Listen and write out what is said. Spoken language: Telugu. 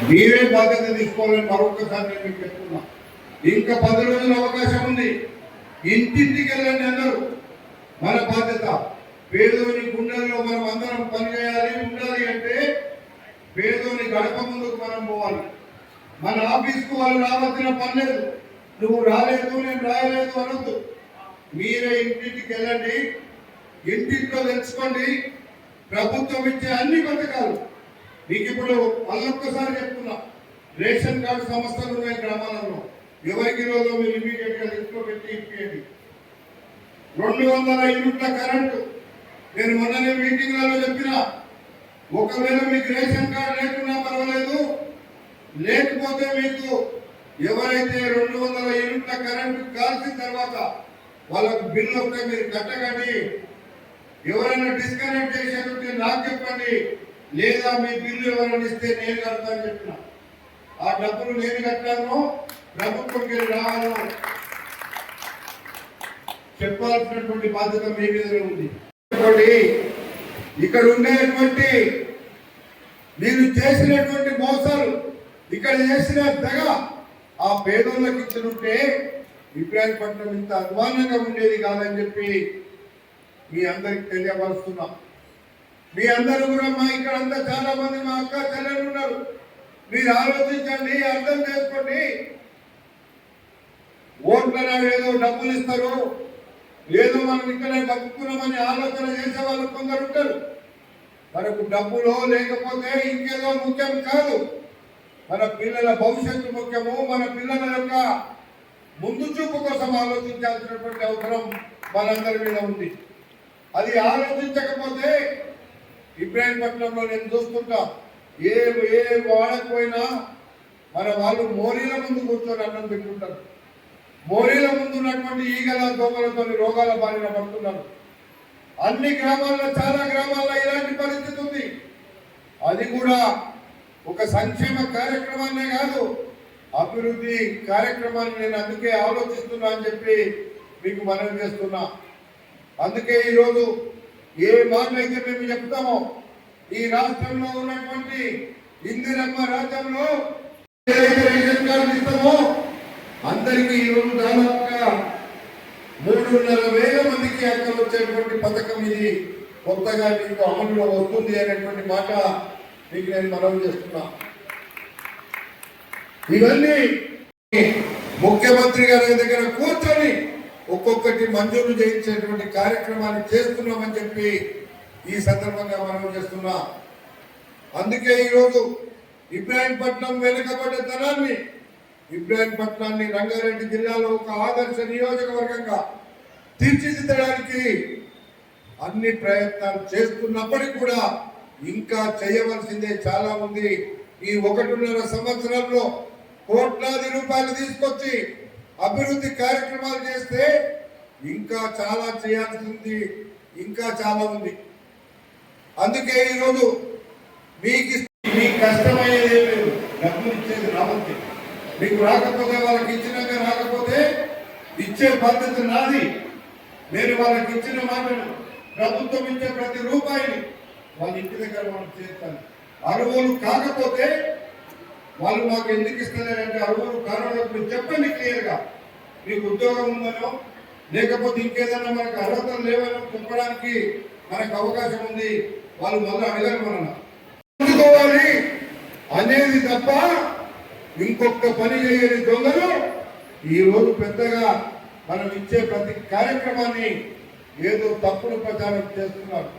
మీరే బాధ్యత తీసుకోవాలని మరొకసారి నేను మీకు చెప్తున్నా. ఇంకా 10 రోజుల అవకాశం ఉంది. ఇంటింటికి వెళ్ళండి అందరూ. మన బాధ్యత పేదోని గుండెల్లో మనం అందరం పనిచేయాలి. ఉండాలి అంటే పేదోని గడప ముందుకు మనం పోవాలి. మన ఆఫీస్కు వాళ్ళు రావాల్సిన పని లేదు. నువ్వు రాలేదు, నేను రాయలేదు అనొద్దు. మీరే ఇంటింటికి వెళ్ళండి. ఇంటింట్లో తెలుసుకోండి ప్రభుత్వం ఇచ్చే అన్ని పథకాలు. మీకు ఇప్పుడు మళ్ళొక్కసారి చెప్తున్నా, రేషన్ కార్డు సంస్థలు ఉన్నాయి గ్రామాలలో. ఎవరికి రోజు మీరు ఇమీడియట్ గా లిస్టులో పెట్టి ఇప్పియండి. 200 యూనిట్ల కరెంటు. నేను మొన్ననే మీటింగ్లలో చెప్పిన, ఒకవేళ మీకు రేషన్ కార్డు లేకున్నా పర్వాలేదు, లేకపోతే మీకు ఎవరైతే 200 యూనిట్ల కరెంటు కాల్చిన తర్వాత వాళ్ళకు బిల్లు వస్తే మీరు కట్టకండి. ఎవరైనా డిస్కనెక్ట్ చేసేది నాకు చెప్పండి, లేదా మీ బిల్లు ఎవరైనా ఇస్తే నేను కడతాను చెప్పిన. ఆ డబ్బులు నేను కట్టాను, ప్రభుత్వంకి రావాలో చెప్పాల్సినటువంటి బాధ్యత మీ మీద ఉంది. ఇక్కడ ఉండేటువంటి మీరు చేసినటువంటి మోసాలు, ఇక్కడ చేసిన దగ ఆ పేదోళ్ళకి ఇచ్చినుంటే ఇబ్రాహీంపట్నం ఇంత అధ్వానంగా ఉండేది కాదని చెప్పి మీ అందరికి తెలియపరుస్తున్నాం. మీ అందరూ కూడా ఇక్కడ అంతా చాలా మంది మా అక్క చెల్లెలు ఉన్నారు. మీరు ఆలోచించండి, అర్థం చేసుకోండి. ఓట్ల ఏదో డబ్బులు ఇస్తారు, ఏదో మనం ఇక్కడే బతుకున్నామని ఆలోచన చేసే వాళ్ళు కొందరు ఉంటారు. మనకు డబ్బులో లేకపోతే ఇంకేదో ముఖ్యం కాదు. మన పిల్లల భవిష్యత్తు ముఖ్యము. మన పిల్లల యొక్క ముందు చూపు కోసం ఆలోచించాల్సినటువంటి అవసరం మనందరి మీద ఉంది. అది ఆలోచించకపోతే ఇబ్రాహీంపట్నంలో నేను చూస్తుంటా, ఏ వాడకపోయినా మన వాళ్ళు మోరీల ముందు కూర్చొని అన్నం తింటుంటారు. మోరీల ముందు ఉన్నటువంటి ఈగల దోమలతో రోగాల బారిన పడుతున్నారు. అన్ని గ్రామాల్లో, చాలా గ్రామాల్లో ఇలాంటి పరిస్థితి ఉంది. అది కూడా ఒక సంక్షేమ కార్యక్రమాన్నే కాదు, అభివృద్ధి కార్యక్రమాన్ని నేను అందుకే ఆలోచిస్తున్నా అని చెప్పి మీకు మనవి చేస్తున్నా. అందుకే ఈరోజు ఏ మాట అయితే మేము చెప్తామో, ఈ రాష్ట్రంలో ఉన్నటువంటి ఇందిరమ్మ రాజ్యంలో ఏదైతే రేషన్ కార్డు ఇస్తామో అందరికీ ఈరోజు దాదాపుగా 3,500,000 మందికి అక్కడ వచ్చేటువంటి పథకం ఇది కొత్తగా మీకు అమలులో వస్తుంది అనేటువంటి మాట మీకు నేను మనవి చేస్తున్నా. ఇవన్నీ ముఖ్యమంత్రి గారి దగ్గర కూర్చొని ఒక్కొక్కటి మంజూరు చేయించేటువంటి కార్యక్రమాన్ని చేస్తున్నామని చెప్పి ఈ సందర్భంగా మనం చేస్తున్నా. అందుకే ఈరోజు ఇబ్రాహీంపట్నం వెనుకబడ్డ తనాన్ని, ఇబ్రాహీంపట్నాన్ని రంగారెడ్డి జిల్లాలో ఒక ఆదర్శ నియోజకవర్గంగా తీర్చిదిద్దడానికి అన్ని ప్రయత్నాలు చేస్తున్నప్పటికీ కూడా ఇంకా చేయవలసిందే చాలా ఉంది. ఈ 1.5 సంవత్సరాల్లో కోట్లాది రూపాయలు తీసుకొచ్చి అభివృద్ధి కార్యక్రమాలు చేస్తే ఇంకా చాలా చేయాల్సింది, ఇంకా చాలా ఉంది. అందుకే ఈరోజు మీకు కష్టమయ్యేది ఏం లేదు. డబ్బులు ఇచ్చేది రావచ్చు. మీకు రాకపోతే వాళ్ళకి ఇచ్చినాక రాకపోతే ఇచ్చే పద్ధతి నాది. నేను వాళ్ళకి ఇచ్చిన మాటను, ప్రభుత్వం ఇచ్చే ప్రతి రూపాయిని వాళ్ళ ఇంటి దగ్గర మనం చేస్తాను. అరువులు కాకపోతే వాళ్ళు మాకు ఎందుకు ఇస్తలేరంటే, అరువులు కారణాలు చెప్పండి క్లియర్గా. మీకు ఉద్యోగం ఉందనో లేకపోతే ఇంకేదన్నా మనకు అర్హతలు లేవనో చెప్పడానికి మనకు అవకాశం ఉంది. వాళ్ళు మళ్ళీ అడగారు మనం అందుకోవాలి అనేది తప్ప ఇంకొక పని చేయని దొంగలు ఈరోజు పెద్దగా మనం ఇచ్చే ప్రతి కార్యక్రమాన్ని ఏదో తప్పుడు ప్రచారం చేస్తున్నారు.